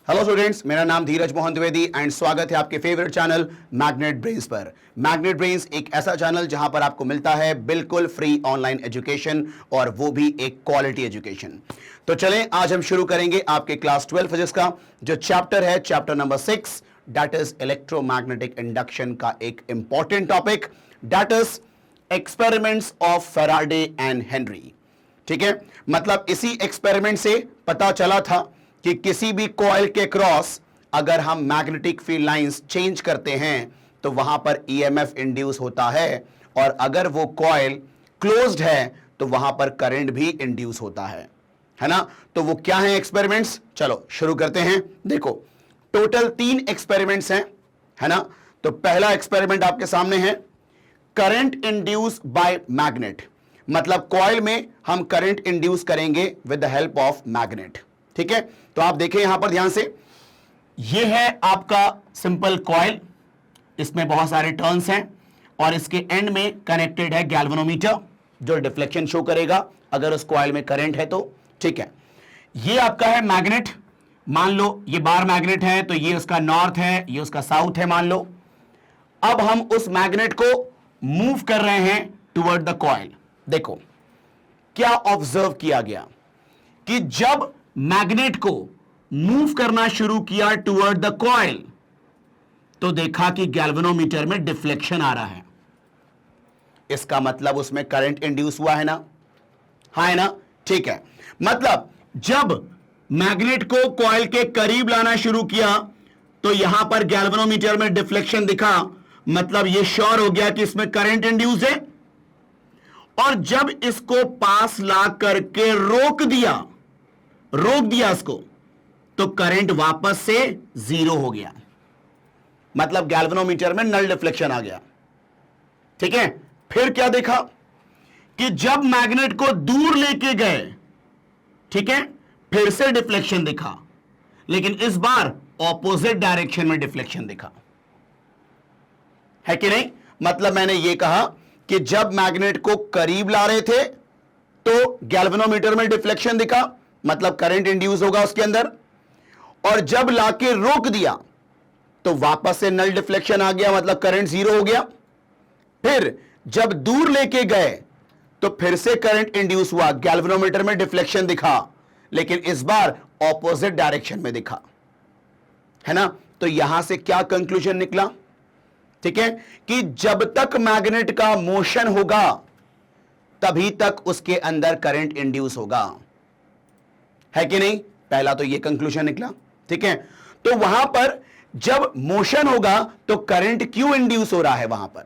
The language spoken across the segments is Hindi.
हेलो स्टूडेंट्स, मेरा नाम धीरज मोहन द्विवेदी एंड स्वागत है आपके फेवरेट चैनल मैग्नेट ब्रेन्स पर। मैग्नेट ब्रेन्स एक ऐसा चैनल जहां पर आपको मिलता है बिल्कुल फ्री ऑनलाइन एजुकेशन और वो भी एक क्वालिटी एजुकेशन। तो चलें, आज हम शुरू करेंगे आपके क्लास 12 फिजिक्स का जो चैप्टर है, chapter number 6, that is electromagnetic induction का एक important topic, that is experiments of Faraday and Henry. ठीक है, मतलब इसी एक्सपेरिमेंट से पता चला था कि किसी भी कॉइल के क्रॉस अगर हम मैग्नेटिक फील्ड लाइंस चेंज करते हैं तो वहां पर ईएमएफ इंड्यूस होता है, और अगर वो कॉइल क्लोज्ड है तो वहां पर करंट भी इंड्यूस होता है ना। तो वो क्या है एक्सपेरिमेंट्स, चलो शुरू करते हैं। देखो, टोटल 3 एक्सपेरिमेंट्स हैं, है ना। तो पहला एक्सपेरिमेंट आपके सामने है, करंट इंड्यूस बाय मैग्नेट, मतलब कॉइल में हम करंट इंड्यूस करेंगे with the help of magnet. ठीक है, तो आप देखें यहां पर ध्यान से, ये है आपका सिंपल कॉइल, इसमें बहुत सारे टर्न्स हैं और इसके एंड में कनेक्टेड है गैल्वेनोमीटर जो डिफ्लेक्शन शो करेगा अगर उस कॉइल में करंट है तो। ठीक है, ये आपका है मैग्नेट, मान लो ये बार मैग्नेट है तो ये उसका नॉर्थ है, ये उसका साउथ है मान लो। अब हम उस मैग्नेट को मूव कर रहे हैं टुवर्ड द कॉइल। देखो क्या ऑब्जर्व किया गया कि जब मैग्नेट को मूव करना शुरू किया टुवर्ड द कॉइल तो देखा कि गैल्वेनोमीटर में डिफ्लेक्शन आ रहा है। इसका मतलब उसमें करंट इंड्यूस हुआ है ना, हाँ है ना। ठीक है, मतलब जब मैग्नेट को कॉइल के करीब लाना शुरू किया तो यहां पर गैल्वेनोमीटर में डिफ्लेक्शन दिखा, मतलब यह श्योर हो गया कि इसमें करंट इंड्यूस है। और जब इसको पास ला करके रोक दिया इसको, तो करंट वापस से 0 हो गया, मतलब गैल्वेनोमीटर में नल डिफ्लेक्शन आ गया। ठीक है, फिर क्या देखा कि जब मैग्नेट को दूर लेके गए, ठीक है, फिर से डिफ्लेक्शन दिखा, लेकिन इस बार ऑपोजिट डायरेक्शन में डिफ्लेक्शन दिखा, है कि नहीं। मतलब मैंने यह कहा कि जब मैग्नेट को करीब ला रहे थे तो गैल्वेनोमीटर में डिफ्लेक्शन दिखा, मतलब करंट इंड्यूस होगा उसके अंदर, और जब लाके रोक दिया तो वापस से नल डिफ्लेक्शन आ गया, मतलब करंट 0 हो गया। फिर जब दूर लेके गए तो फिर से करंट इंड्यूस हुआ, गैल्वेनोमीटर में डिफ्लेक्शन दिखा, लेकिन इस बार ऑपोजिट डायरेक्शन में दिखा, है ना। तो यहां से क्या कंक्लूजन निकला, ठीक है, कि जब तक मैग्नेट का मोशन होगा तभी तक उसके अंदर करंट इंड्यूस होगा, है कि नहीं। पहला तो यह कंक्लूजन निकला। ठीक है, तो वहां पर जब मोशन होगा तो करंट क्यों इंड्यूस हो रहा है वहां पर,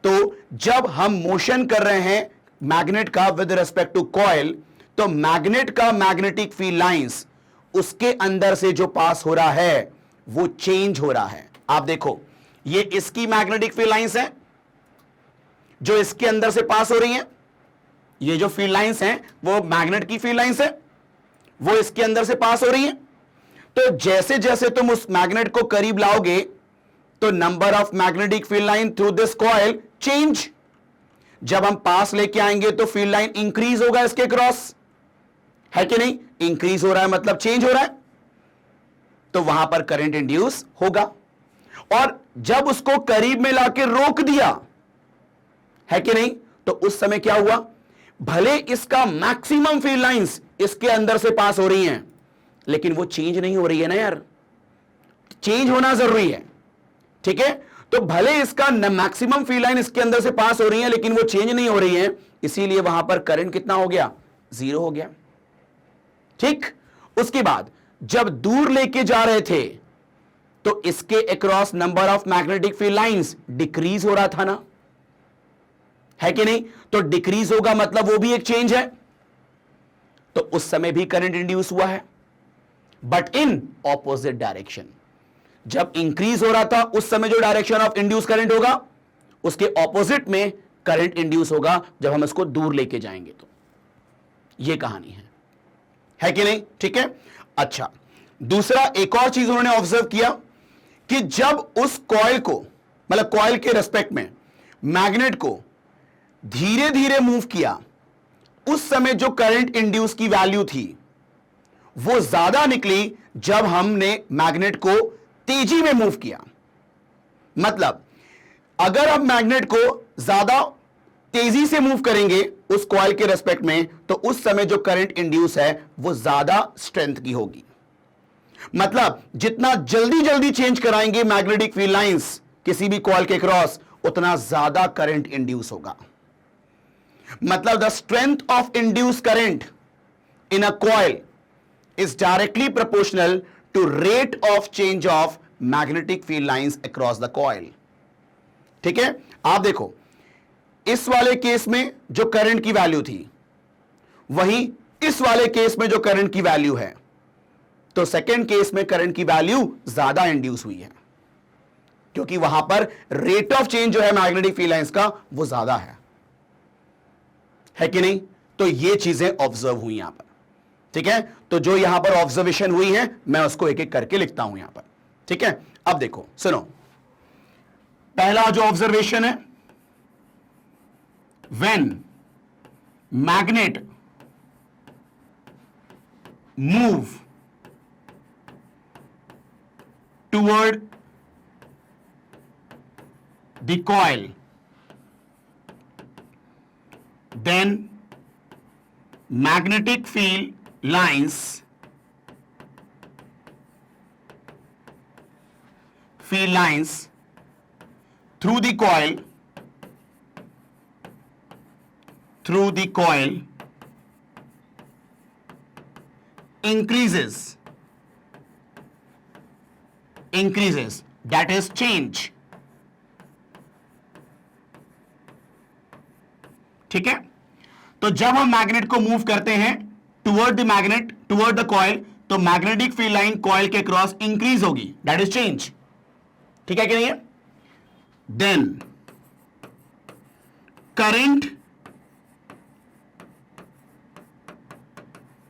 तो जब हम मोशन कर रहे हैं मैग्नेट का विद रिस्पेक्ट टू कॉइल, तो मैग्नेट का मैग्नेटिक फील्ड लाइंस उसके अंदर से जो पास हो रहा है वो चेंज हो रहा है। आप देखो, ये इसकी मैग्नेटिक फील्ड लाइंस है जो इसके अंदर से पास हो रही हैं, ये जो फील्ड लाइंस हैं वो मैग्नेट की फील्ड लाइंस है, वो इसके अंदर से पास हो रही हैं। तो जैसे जैसे तुम उस मैग्नेट को करीब लाओगे तो number of magnetic field line through this coil change. जब हम पास लेके आएंगे तो फील्ड लाइन इंक्रीज होगा इसके क्रॉस, है कि नहीं। इंक्रीज हो रहा है मतलब चेंज हो रहा है, तो वहां पर करंट इंड्यूस होगा। और जब उसको करीब में लाके रोक दिया, है कि नहीं, तो उस समय क्या हुआ, भले इसका मैक्सिमम फील्ड लाइंस इसके अंदर से पास हो रही हैं, लेकिन वो चेंज नहीं हो रही है ना यार, चेंज होना जरूरी है। ठीक है, तो भले इसका मैक्सिमम फील्ड लाइन इसके अंदर से पास हो रही है लेकिन वो चेंज नहीं हो रही है, इसीलिए वहां पर करंट कितना हो गया, 0 हो गया। ठीक, उसके बाद जब दूर लेके जा रहे थे तो इसके across number of magnetic field lines decrease हो रहा था ना, है कि नहीं। तो डिक्रीज होगा मतलब वो भी एक चेंज है, तो उस समय भी करंट इंड्यूस हुआ है, बट इन ऑपोजिट डायरेक्शन। जब इंक्रीज हो रहा था उस समय जो डायरेक्शन ऑफ इंड्यूस करंट होगा उसके ऑपोजिट में करंट इंड्यूस होगा जब हम इसको दूर लेके जाएंगे। तो यह कहानी है कि नहीं। ठीक है, अच्छा, दूसरा एक और चीज उन्होंने ऑब्जर्व किया कि जब उस कॉइल को, मतलब कॉइल के रेस्पेक्ट में मैग्नेट को धीरे धीरे मूव किया, उस समय जो करंट इंड्यूस की वैल्यू थी वो ज्यादा निकली जब हमने मैग्नेट को तेजी में मूव किया। मतलब अगर आप मैग्नेट को ज्यादा तेजी से मूव करेंगे उस कॉइल के रेस्पेक्ट में, तो उस समय जो करंट इंड्यूस है वो ज्यादा स्ट्रेंथ की होगी। मतलब जितना जल्दी जल्दी चेंज कराएंगे मैग्नेटिक फील्ड लाइंस किसी भी कॉइल के क्रॉस, उतना ज्यादा करंट इंड्यूस होगा। मतलब the strength of induce current in a coil is directly proportional to rate of change of magnetic field lines across the coil। ठीक है, आप देखो इस वाले केस में जो करंट की वैल्यू थी वही इस वाले केस में जो करंट की वैल्यू है, तो सेकेंड केस में करंट की वैल्यू ज्यादा इंड्यूस हुई है क्योंकि वहां पर रेट ऑफ चेंज जो है मैग्नेटिक फील्ड लाइंस का वो ज्यादा है कि नहीं। तो ये चीजें ऑब्जर्व हुई यहां पर। ठीक है, तो जो यहां पर ऑब्जर्वेशन हुई है मैं उसको एक एक करके लिखता हूं यहां पर। ठीक है, अब देखो सुनो, पहला जो ऑब्जर्वेशन है, when magnet move toward the coil then magnetic field lines through the coil increases, that is change। ठीक है, तो जब हम मैग्नेट को मूव करते हैं टुवर्ड द कॉइल, तो मैग्नेटिक फील्ड लाइन कॉइल के क्रॉस इंक्रीज होगी, दैट इज चेंज। ठीक है कि नहीं है? Then current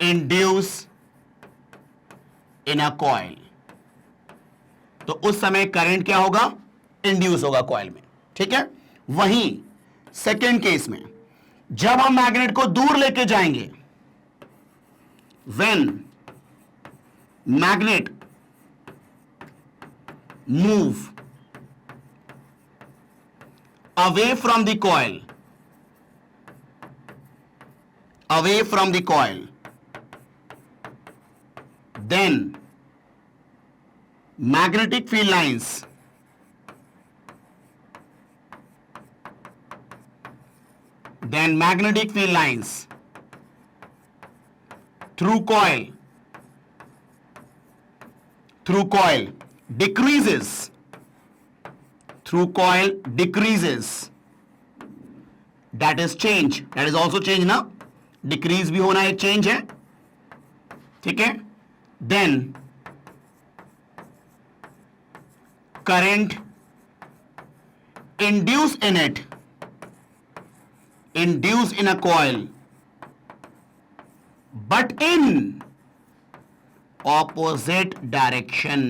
induce in a coil, तो उस समय करंट क्या होगा? इंड्यूस होगा कॉइल में। ठीक है, वहीं सेकेंड केस में जब हम मैग्नेट को दूर लेके जाएंगे, when magnet move away from the coil, then magnetic field lines through coil decreases, that is change, that is also change ना, डिक्रीज भी होना एक चेंज है। ठीक है, then current induce in a coil but in opposite direction,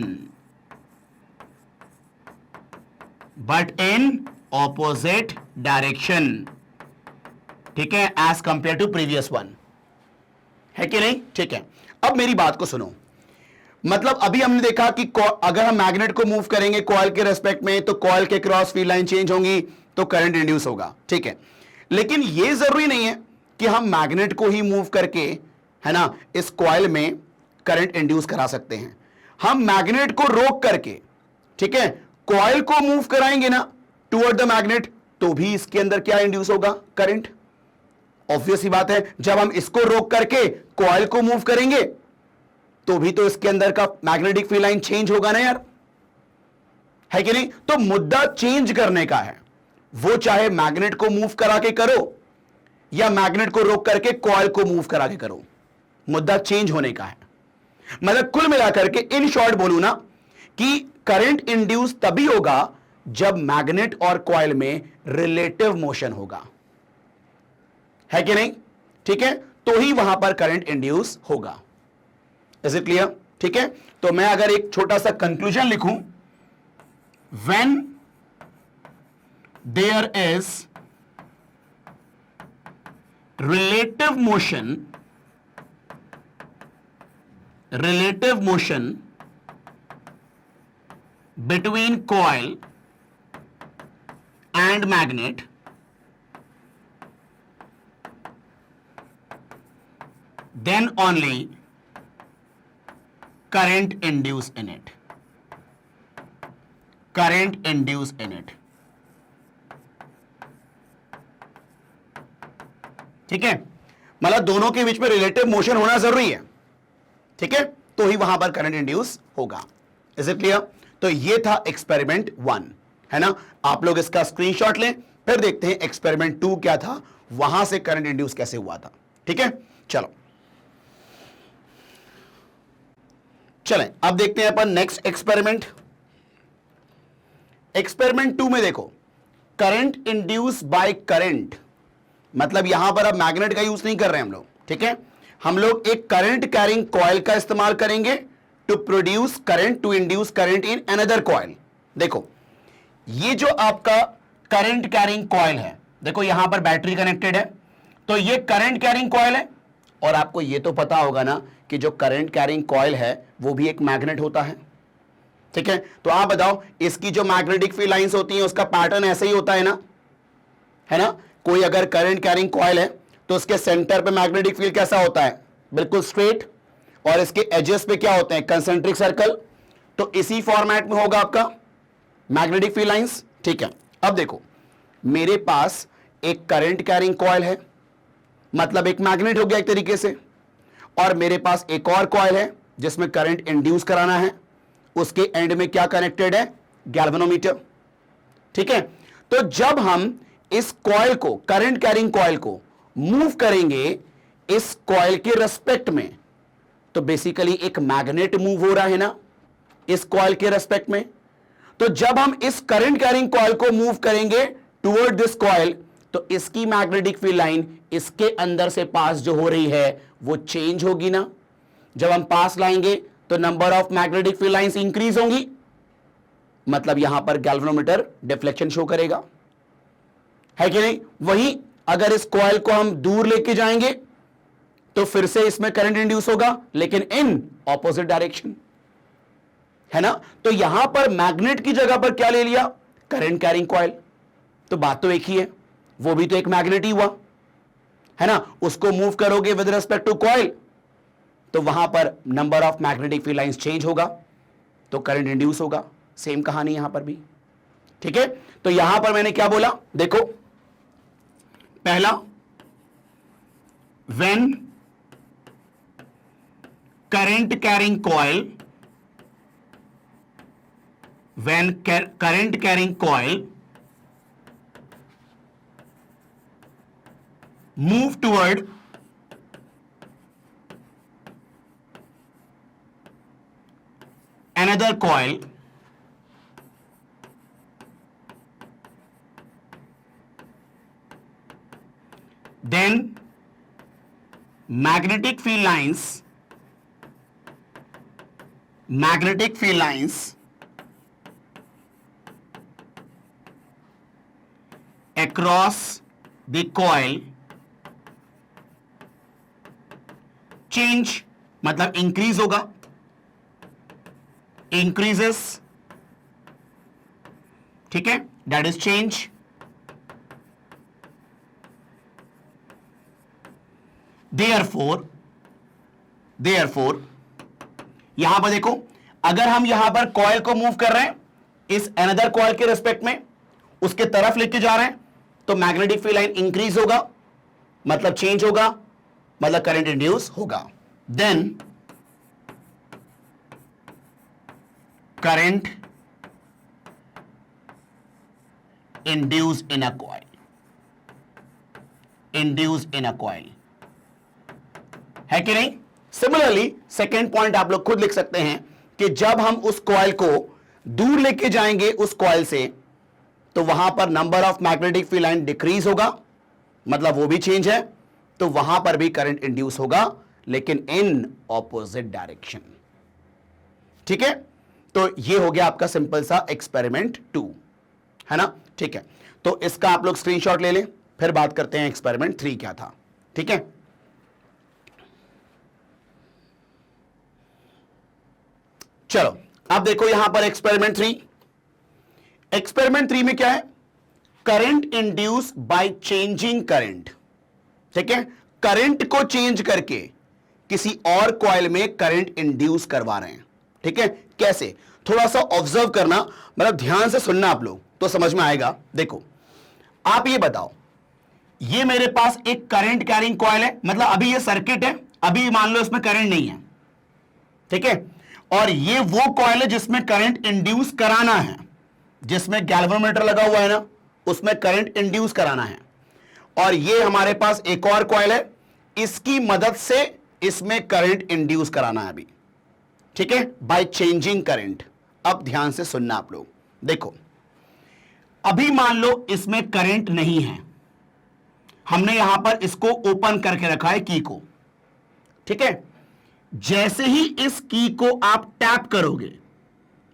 ठीक है, as compare to previous one, है कि नहीं? ठीक है, अब मेरी बात को सुनो। मतलब अभी हमने देखा कि अगर हम मैग्नेट को मूव करेंगे कॉइल के रेस्पेक्ट में, तो कॉइल के क्रॉस फील्ड लाइन चेंज होंगी, तो करंट इंड्यूस होगा। ठीक है, लेकिन यह जरूरी नहीं है कि हम मैग्नेट को ही मूव करके, है ना, इस कॉइल में करंट इंड्यूस करा सकते हैं। हम मैग्नेट को रोक करके, ठीक है, कॉइल को मूव कराएंगे ना टुवर्ड द मैग्नेट, तो भी इसके अंदर क्या इंड्यूस होगा? करंट। ऑब्वियस ही बात है, जब हम इसको रोक करके कॉइल को मूव करेंगे तो भी तो इसके अंदर का मैग्नेटिक फील्ड लाइन चेंज होगा ना यार, है कि नहीं? तो मुद्दा चेंज करने का है, वो चाहे मैग्नेट को मूव करा के करो या मैग्नेट को रोक करके कॉइल को मूव करा के करो, मुद्दा चेंज होने का है। मतलब कुल मिलाकर के इन शॉर्ट बोलूं ना कि करंट इंड्यूस तभी होगा जब मैग्नेट और कॉइल में रिलेटिव मोशन होगा, है कि नहीं? ठीक है, तो ही वहां पर करंट इंड्यूस होगा। Is it clear? ठीक है, तो मैं अगर एक छोटा सा कंक्लूजन लिखूं, when there is relative relative motion between coil and magnet then only current induce in it. Current induce in it. ठीक है, मतलब दोनों के बीच में रिलेटिव मोशन होना जरूरी है, ठीक है, तो ही वहां पर करंट इंड्यूस होगा. Is it clear? तो ये था एक्सपेरिमेंट 1, है ना. आप लोग इसका स्क्रीनशॉट लें, फिर देखते हैं एक्सपेरिमेंट 2 क्या था, वहां से करंट इंड्यूस कैसे हुआ था. ठीक है, चलो चलें अब देखते हैं अपन नेक्स्ट एक्सपेरिमेंट. एक्सपेरिमेंट 2 में देखो, करंट इंड्यूस बाय करंट, मतलब यहां पर अब मैग्नेट का यूज नहीं कर रहे हैं हम लोग. ठीक है, हम लोग एक करंट कैरिंग कॉइल का इस्तेमाल करेंगे to produce current, to induce current in another coil. देखो ये जो आपका करंट कैरिंग कॉइल है, देखो यहां पर बैटरी कनेक्टेड है, तो ये करंट कैरिंग कॉइल है. और आपको ये तो पता होगा ना कि जो करंट कैरिंग कॉइल है वो भी एक मैग्नेट होता है. ठीक है, तो आप बताओ इसकी जो मैग्नेटिक फील्ड लाइंस होती हैं उसका पैटर्न ऐसे ही होता है ना, है ना. कोई अगर करंट कैरिंग कॉइल है तो उसके सेंटर पे मैग्नेटिक फील्ड कैसा होता है, बिल्कुल स्ट्रेट, और इसके एजेस पे क्या होते हैं, कंसेंट्रिक सर्कल. तो इसी फॉर्मेट में होगा आपका मैग्नेटिक फील्ड लाइंस. ठीक है, अब देखो मेरे पास एक करंट कैरिंग कॉइल है, मतलब एक मैग्नेट हो गया एक तरीके से, और मेरे पास एक और कॉइल है जिसमें करंट इंड्यूस कराना है. उसके एंड में क्या कनेक्टेड है, गैल्वेनोमीटर. ठीक है, तो जब हम इस कॉइल को, करंट कैरिंग कॉइल को मूव करेंगे इस कॉइल के रेस्पेक्ट में, तो बेसिकली एक मैग्नेट मूव हो रहा है ना इस कॉइल के रेस्पेक्ट में. तो जब हम इस करंट कैरिंग कॉइल को मूव करेंगे टुवर्ड दिस कॉइल, तो इसकी मैग्नेटिक फील्ड लाइन इसके अंदर से पास जो हो रही है वो चेंज होगी ना. जब हम पास लाएंगे तो number of magnetic field lines increase होंगी, मतलब यहां पर गैल्वेनोमीटर डिफ्लेक्शन शो करेगा, है कि नहीं. वहीं अगर इस कॉइल को हम दूर लेके जाएंगे तो फिर से इसमें करंट इंड्यूस होगा, लेकिन इन ऑपोजिट डायरेक्शन, है ना. तो यहां पर मैग्नेट की जगह पर क्या ले लिया, करंट कैरिंग कॉइल. तो बात तो एक ही है, वो भी तो एक मैग्नेट ही हुआ, है ना. उसको मूव करोगे विद रिस्पेक्ट टू कॉइल तो वहां पर number of magnetic field lines change होगा, तो करंट इंड्यूस होगा. सेम कहानी यहां पर भी. ठीक है, तो यहां पर मैंने क्या बोला, देखो पहला, when current carrying coil, when current carrying coil move toward another coil, then magnetic field lines across the coil change, मतलब इंक्रीज होगा, increases. ठीक है, that is change. therefore यहां पर देखो, अगर हम यहां पर कॉइल को मूव कर रहे हैं इस अनदर कॉइल के रिस्पेक्ट में, उसके तरफ लेके जा रहे हैं, तो मैग्नेटिक फील्ड लाइन इंक्रीज होगा, मतलब चेंज होगा, मतलब करंट इंड्यूस होगा. Then current induce in a coil, है कि नहीं. सिमिलरली सेकेंड पॉइंट आप लोग खुद लिख सकते हैं कि जब हम उस कॉइल को दूर लेके जाएंगे उस कॉइल से, तो वहां पर number of magnetic field line decrease होगा, मतलब वो भी चेंज है, तो वहां पर भी करंट इंड्यूस होगा, लेकिन इन ऑपोजिट डायरेक्शन. ठीक है, तो ये हो गया आपका सिंपल सा एक्सपेरिमेंट 2, है ना. ठीक है, तो इसका आप लोग स्क्रीनशॉट ले लें, फिर बात करते हैं एक्सपेरिमेंट 3 क्या था. ठीक है, चलो अब देखो यहां पर एक्सपेरिमेंट 3। एक्सपेरिमेंट 3 में क्या है? Current induce by changing current. ठीक है, करंट को चेंज करके किसी और कॉइल में करंट इंड्यूस करवा रहे हैं। ठीक है, कैसे? थोड़ा सा ऑब्जर्व करना, मतलब ध्यान से सुनना आप लोग, तो समझ में आएगा। देखो आप ये बताओ, ये मेरे पास एक करंट कैरिंग कॉइल है, मतलब अभी ये सर्किट है, अभी मान लो इसमें करंट नहीं है। ठीक है, और ये वो कॉइल है जिसमें करंट इंड्यूस कराना है, जिसमें गैल्वेनोमीटर लगा हुआ है ना, उसमें करंट इंड्यूस कराना है। और ये हमारे पास एक और कॉइल है, इसकी मदद से इसमें करंट इंड्यूस कराना है अभी। ठीक है, बाय चेंजिंग करंट। अब ध्यान से सुनना आप लोग, देखो अभी मान लो इसमें करंट नहीं है, हमने यहां पर इसको ओपन करके रखा है की को। ठीक है, जैसे ही इस की को आप टैप करोगे,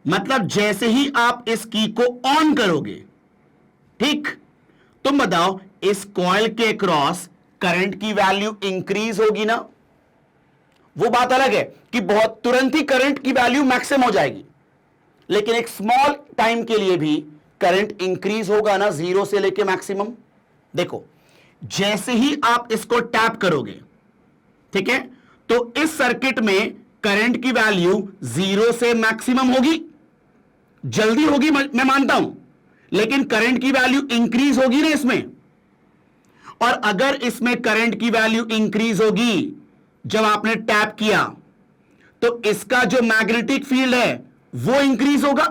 मतलब जैसे ही आप इस की को ऑन करोगे, ठीक, तुम बताओ इस कॉइल के क्रॉस करंट की वैल्यू इंक्रीज होगी ना? वो बात अलग है कि बहुत तुरंत ही करंट की वैल्यू मैक्सिमम हो जाएगी, लेकिन एक स्मॉल टाइम के लिए भी करंट इंक्रीज होगा ना, जीरो से लेके मैक्सिमम। देखो जैसे ही आप इसको टैप करोगे, ठीक है, तो इस सर्किट में करंट की वैल्यू जीरो से मैक्सिमम होगी। जल्दी होगी मैं मानता हूं, लेकिन करंट की वैल्यू इंक्रीज होगी ना इसमें। और अगर इसमें करंट की वैल्यू इंक्रीज होगी जब आपने टैप किया, तो इसका जो मैग्नेटिक फील्ड है वो इंक्रीज होगा,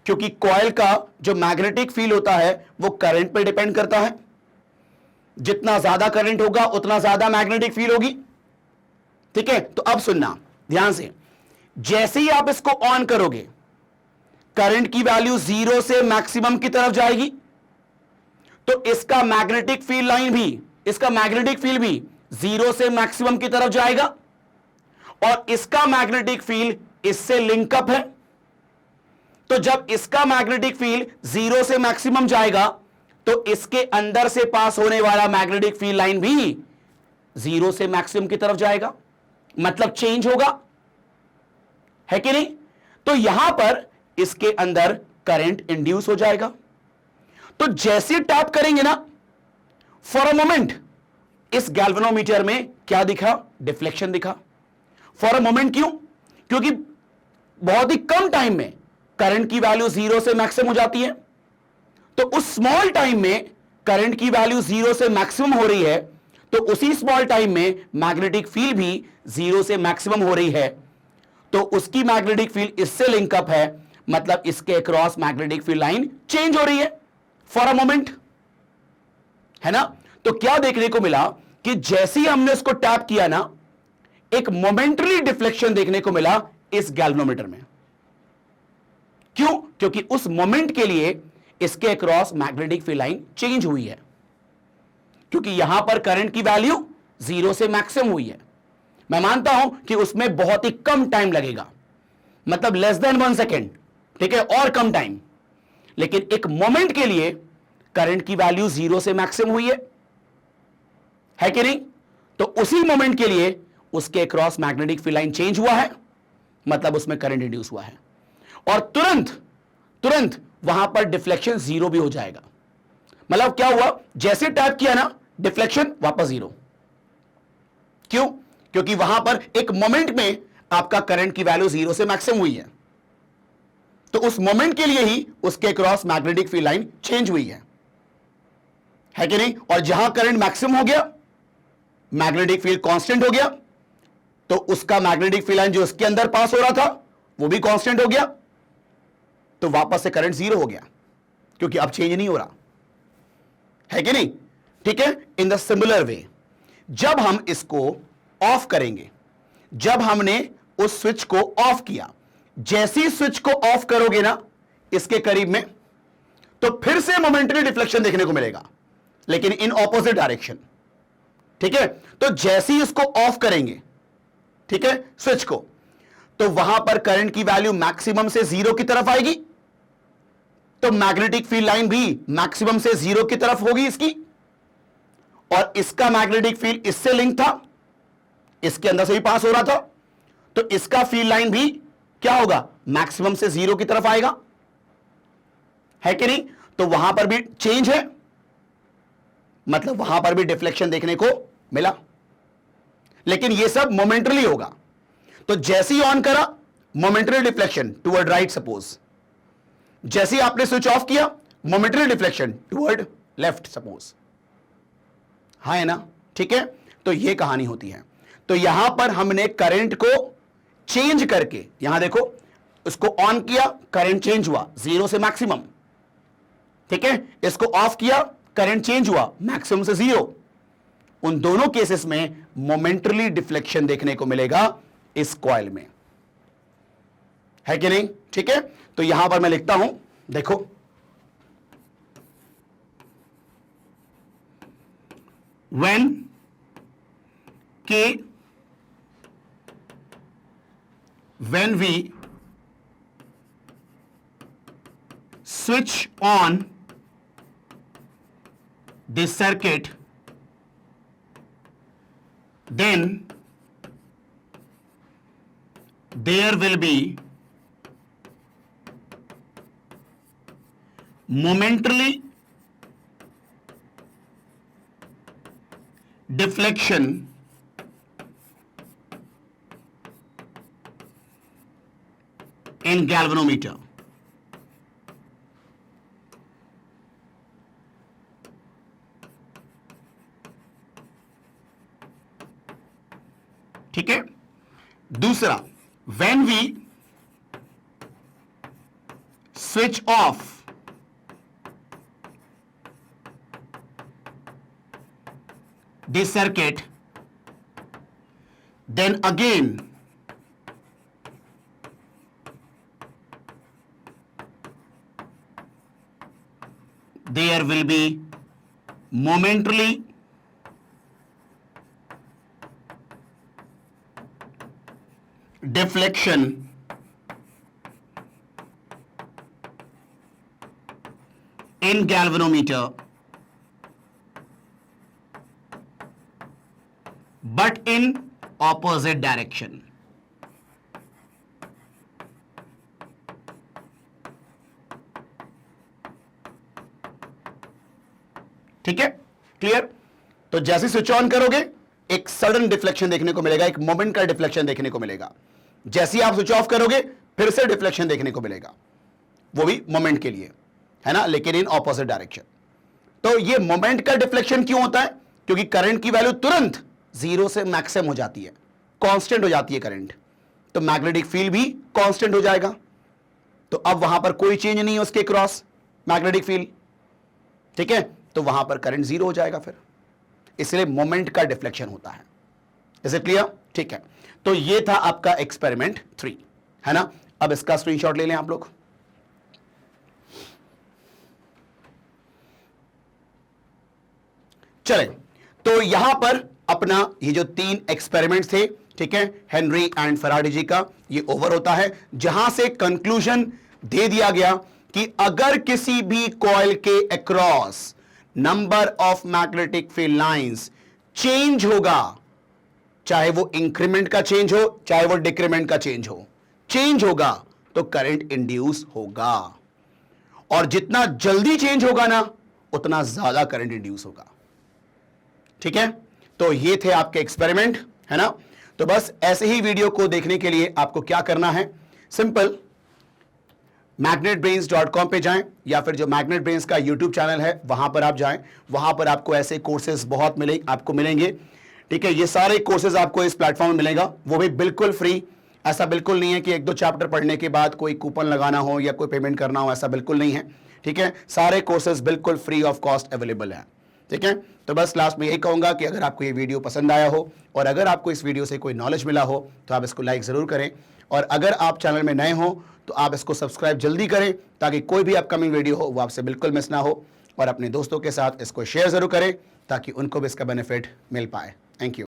क्योंकि कॉइल का जो मैग्नेटिक फील्ड होता है वो करंट पर डिपेंड करता है। जितना ज्यादा करंट होगा उतना ज्यादा मैग्नेटिक फील्ड होगी। ठीक है, तो अब सुनना ध्यान से, जैसे ही आप इसको ऑन करोगे, करंट की वैल्यू जीरो से मैक्सिमम की तरफ जाएगी, तो इसका मैग्नेटिक फील्ड लाइन भी, इसका मैग्नेटिक फील्ड भी जीरो से मैक्सिमम की तरफ जाएगा। और इसका मैग्नेटिक फील्ड इससे लिंकअप है, तो जब इसका मैग्नेटिक फील्ड जीरो से मैक्सिमम जाएगा, तो इसके अंदर से पास होने वाला मैग्नेटिक फील्ड लाइन भी जीरो से मैक्सिमम की तरफ जाएगा, मतलब चेंज होगा, है कि नहीं? तो यहां पर इसके अंदर करंट इंड्यूस हो जाएगा। तो जैसे टैप करेंगे ना, फॉर अ मोमेंट इस गैल्वेनोमीटर में क्या दिखा? डिफ्लेक्शन दिखा। फॉर अ मोमेंट क्यों? क्योंकि बहुत ही कम टाइम में करंट की वैल्यू जीरो से मैक्सिमम हो जाती है। तो उस स्मॉल टाइम में करंट की वैल्यू जीरो से मैक्सिमम हो रही है, तो उसी स्मॉल टाइम में मैग्नेटिक फील्ड भी जीरो से मैक्सिमम हो रही है, तो उसकी मैग्नेटिक फील्ड इससे लिंकअप है, मतलब इसके across magnetic field line change हो रही है फॉर अ मोमेंट, है ना? तो क्या देखने को मिला कि जैसे ही हमने उसको टैप किया ना, एक मोमेंटरी डिफ्लेक्शन देखने को मिला इस गैल्वेनोमीटर में। क्यों? क्योंकि उस मोमेंट के लिए इसके across magnetic field line change हुई है, क्योंकि यहां पर करंट की वैल्यू जीरो से मैक्सिमम हुई है। मैं मानता हूं कि उसमें बहुत ही कम टाइम लगेगा, मतलब लेस देन 1 सेकेंड, ठीक है, और कम टाइम, लेकिन एक मोमेंट के लिए करंट की वैल्यू जीरो से मैक्सिमम हुई है कि नहीं? तो उसी मोमेंट के लिए उसके cross magnetic field line change हुआ है, मतलब उसमें करंट इंड्यूस हुआ है, और तुरंत तुरंत वहां पर डिफ्लेक्शन जीरो भी हो जाएगा। मतलब क्या हुआ? जैसे टैप किया ना, डिफ्लेक्शन वापस जीरो। क्यों? क्योंकि वहां पर एक मोमेंट में आपका करंट की वैल्यू जीरो से मैक्सिमम हुई है, तो उस मोमेंट के लिए ही उसके cross magnetic field line change हुई है कि नहीं? और जहां करंट मैक्सिमम हो गया, मैग्नेटिक फील्ड कांस्टेंट हो गया, तो उसका मैग्नेटिक फील्ड लाइन जो उसके अंदर पास हो रहा था वो भी कांस्टेंट हो गया, तो वापस से करंट जीरो हो गया, क्योंकि अब चेंज नहीं हो रहा, है कि नहीं? ठीक है, इन द सिमिलर वे जब हम इसको ऑफ करेंगे, जब हमने उस स्विच को ऑफ किया, जैसे ही स्विच को ऑफ करोगे ना इसके करीब में, तो फिर से मोमेंटरी डिफ्लेक्शन देखने को मिलेगा, लेकिन इन ऑपोजिट डायरेक्शन। ठीक है, तो जैसे ही इसको ऑफ करेंगे, ठीक है, स्विच को, तो वहां पर करंट की वैल्यू मैक्सिमम से जीरो की तरफ आएगी, तो मैग्नेटिक फील्ड लाइन भी मैक्सिमम से जीरो की तरफ होगी इसकी, और इसका मैग्नेटिक फील्ड इससे लिंक था, इसके अंदर से भी पास हो रहा था, तो इसका फील्ड लाइन भी क्या होगा, मैक्सिमम से 0 की तरफ आएगा, है कि नहीं? तो वहां पर भी चेंज है, मतलब वहां पर भी डिफ्लेक्शन देखने को मिला, लेकिन यह सब मोमेंटली होगा। तो जैसे ही ऑन करा, momentary deflection toward right, suppose जैसे ही आपने स्विच ऑफ किया, momentary deflection toward left, suppose, हाँ है ना? ठीक है, तो यह कहानी होती है। तो यहां पर हमने करंट को चेंज करके, यहां देखो, इसको ऑन किया, करंट चेंज हुआ 0 से मैक्सिमम, ठीक है, इसको ऑफ किया, करंट चेंज हुआ मैक्सिमम से 0। उन दोनों केसेस में मोमेंटरी डिफ्लेक्शन देखने को मिलेगा इस कॉइल में, है कि नहीं? ठीक है, तो यहां पर मैं लिखता हूं, देखो, when we switch on this circuit, then there will be momentarily deflection in galvanometer. ठीक है, दूसरा, when we switch off this circuit, then again there will be momentarily deflection in galvanometer, but in opposite direction. ठीक है, क्लियर? तो जैसे स्विच ऑन करोगे, एक सडन डिफ्लेक्शन देखने को मिलेगा, एक मोमेंट का डिफ्लेक्शन देखने को मिलेगा। जैसे ही आप स्विच ऑफ करोगे, फिर से डिफ्लेक्शन देखने को मिलेगा, वो भी मोमेंट के लिए, है ना, लेकिन इन ऑपोजिट डायरेक्शन। तो ये मोमेंट का डिफ्लेक्शन क्यों होता है? क्योंकि करंट की वैल्यू तुरंत 0 से मैक्सिमम हो जाती है, कांस्टेंट हो जाती है करंट, तो मैग्नेटिक फील्ड भी कांस्टेंट हो जाएगा। तो अब वहां पर कोई चेंज नहीं है उसके क्रॉस मैग्नेटिक फील्ड, ठीक है, तो वहां पर करंट 0 हो जाएगा फिर, इसलिए मोमेंट का डिफ्लेक्शन होता है। Is it clear? ठीक है, तो ये था आपका एक्सपेरिमेंट 3, है ना? अब इसका स्क्रीनशॉट ले लें आप लोग। चले, तो यहां पर अपना ये जो 3 एक्सपेरिमेंट्स थे, ठीक है, हेनरी एंड फैराडे जी का, ये ओवर होता है, जहां से कंक्लूजन दे दिया गया कि अगर किसी भी कॉइल के across number of magnetic field lines change होगा, चाहे वो इंक्रीमेंट का चेंज हो, चाहे वो डिक्रीमेंट का चेंज हो, चेंज होगा तो करंट इंड्यूस होगा, और जितना जल्दी चेंज होगा ना, उतना ज्यादा करंट इंड्यूस होगा। ठीक है, तो ये थे आपके एक्सपेरिमेंट, है ना? तो बस ऐसे ही वीडियो को देखने के लिए आपको क्या करना है, सिंपल magnetbrains.com पे जाएं, या फिर जो मैग्नेट ब्रेन्स का यूट्यूब चैनल है वहां पर आप जाएं, वहां पर आपको ऐसे कोर्सेज बहुत आपको मिलेंगे। ठीक है, ये सारे कोर्सेज आपको इस प्लेटफॉर्म में मिलेगा, वो भी बिल्कुल फ्री। ऐसा बिल्कुल नहीं है कि 1-2 चैप्टर पढ़ने के बाद कोई कूपन लगाना हो या कोई पेमेंट करना हो, ऐसा बिल्कुल नहीं है। ठीक है, सारे कोर्सेज बिल्कुल फ्री ऑफ कॉस्ट अवेलेबल है। ठीक है, तो बस लास्ट में यही कहूंगा कि अगर आपको ये वीडियो पसंद आया हो और अगर आपको इस वीडियो से कोई नॉलेज मिला हो तो आप इसको लाइक ज़रूर करें, और अगर आप चैनल में नए हो तो आप इसको सब्सक्राइब जल्दी करें, ताकि कोई भी अपकमिंग वीडियो हो वो आपसे बिल्कुल मिस ना हो, और अपने दोस्तों के साथ इसको शेयर ज़रूर करें ताकि उनको भी इसका बेनिफिट मिल पाए। Thank you.